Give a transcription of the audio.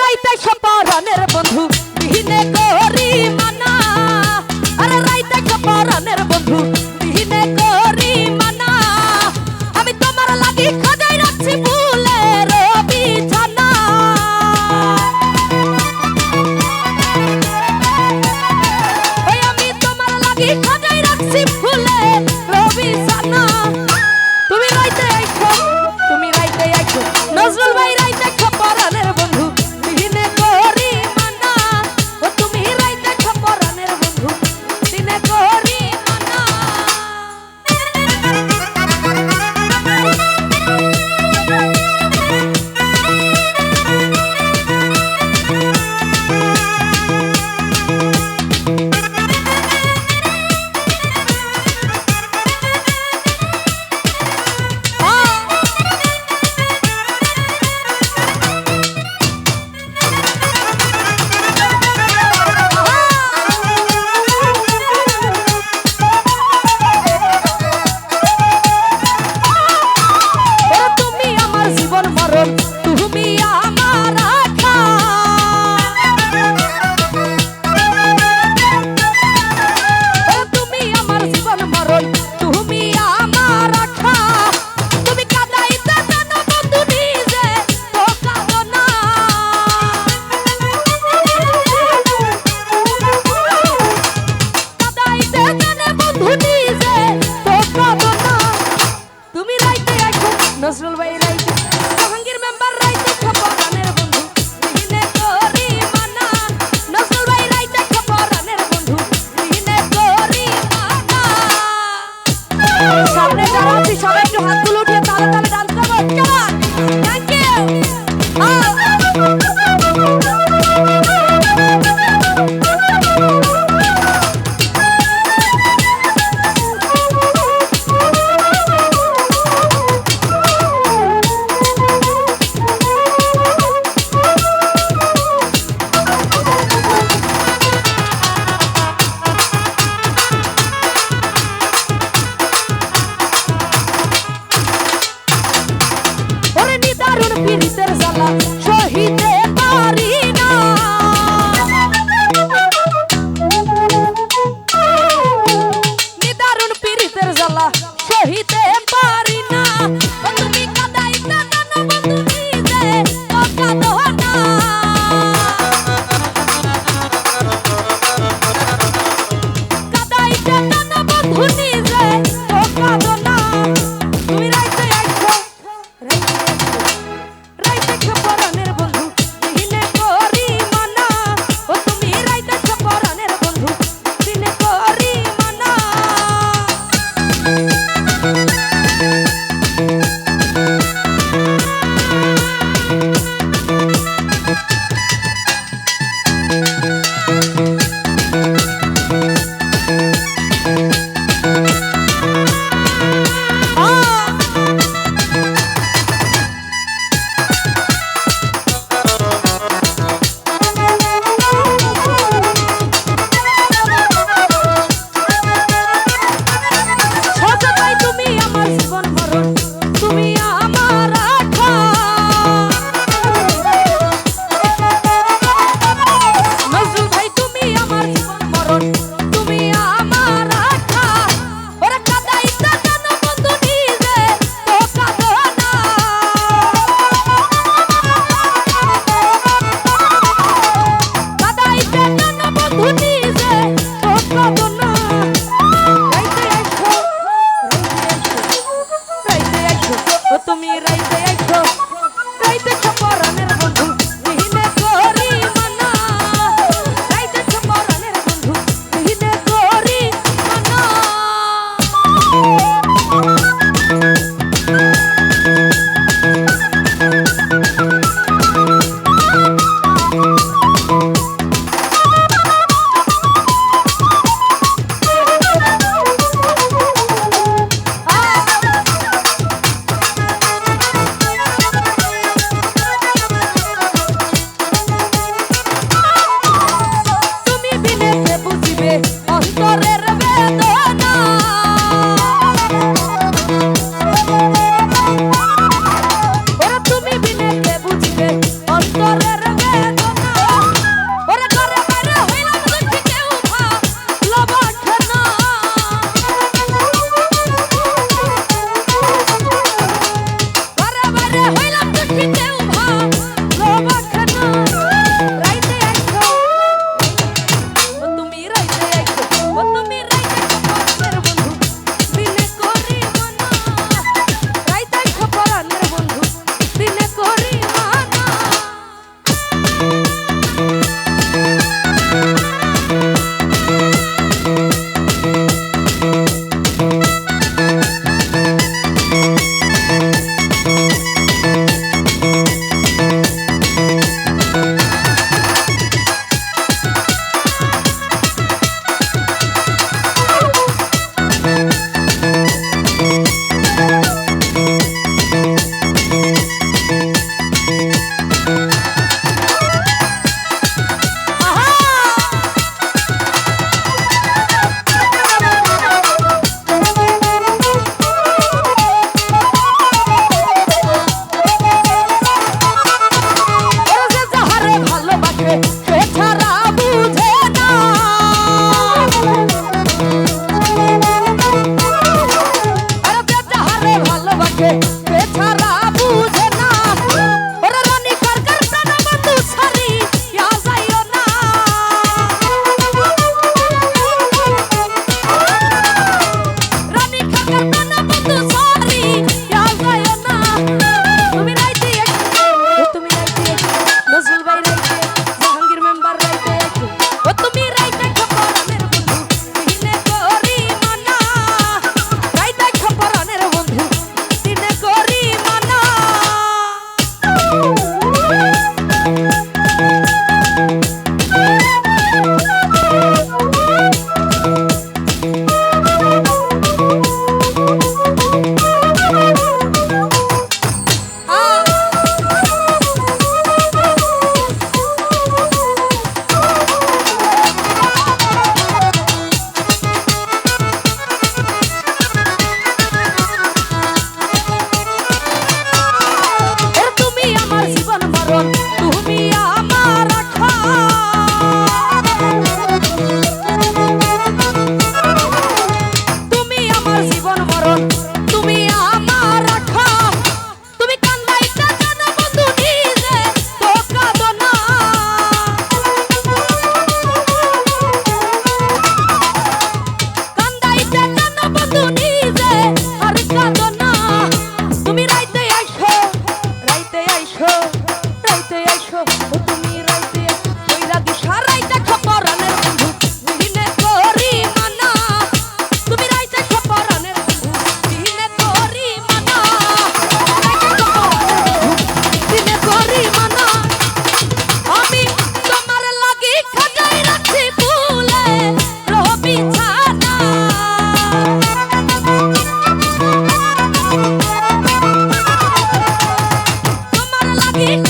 রাইতে সপরানের বন্ধু দিনে করি মানা, আরে রাইতে সপরানের বন্ধু দিনে করি মানা, আমি তোমার লাগি খোঁজাই রাখছি ফুলের বিছানা। ওই আমি তোমার লাগি খোঁজাই রাখছি ফুলের বিছানা। তুমি রাইতে আইছো, তুমি রাইতে আইছো নজরুল ভাই রাইতে সপরানের বন্ধু দিনে করি মানা, ও তুমি রাইতে সপরানের বন্ধু দিনে করি মানা। নজরুল ভাই রাইতে জাহাঙ্গীর মেম্বার রাইতে সপরানের বন্ধু দিনে করি মানা, নজরুল ভাই রাইতে সপরানের বন্ধু দিনে করি মানা। সামনে যারা আছি সবাই একটু হাতগুলো উঠিয়ে তালে তালে ডান্স করবো। Thank you. পীড়িতের জ্বালা সহিতে পারি না, নিদারুণ পীড়িতের জ্বালা সহিতে পারি না, তুমি কাঁদাইতে জানো বন্ধু নিজে ও কাঁদো না, কাঁদাইতে জানো বন্ধু নিজে ও কাঁদো না। তুমি রাইতে আইছো রাইতে সপরানের বন্ধু দিনে করি মানা, ও তুমি রাইতে সপরানের বন্ধু দিনে করি মানা। দেখিতেও ভালোবাসে না। রাইতে আইছো, ও তুমি রাইতে আইছো, ও তুমি রাইতে পরাণের বন্ধু দিনে করি মানা। রাইতে আইছো পরাণের বন্ধু দিনে করি মানা। Get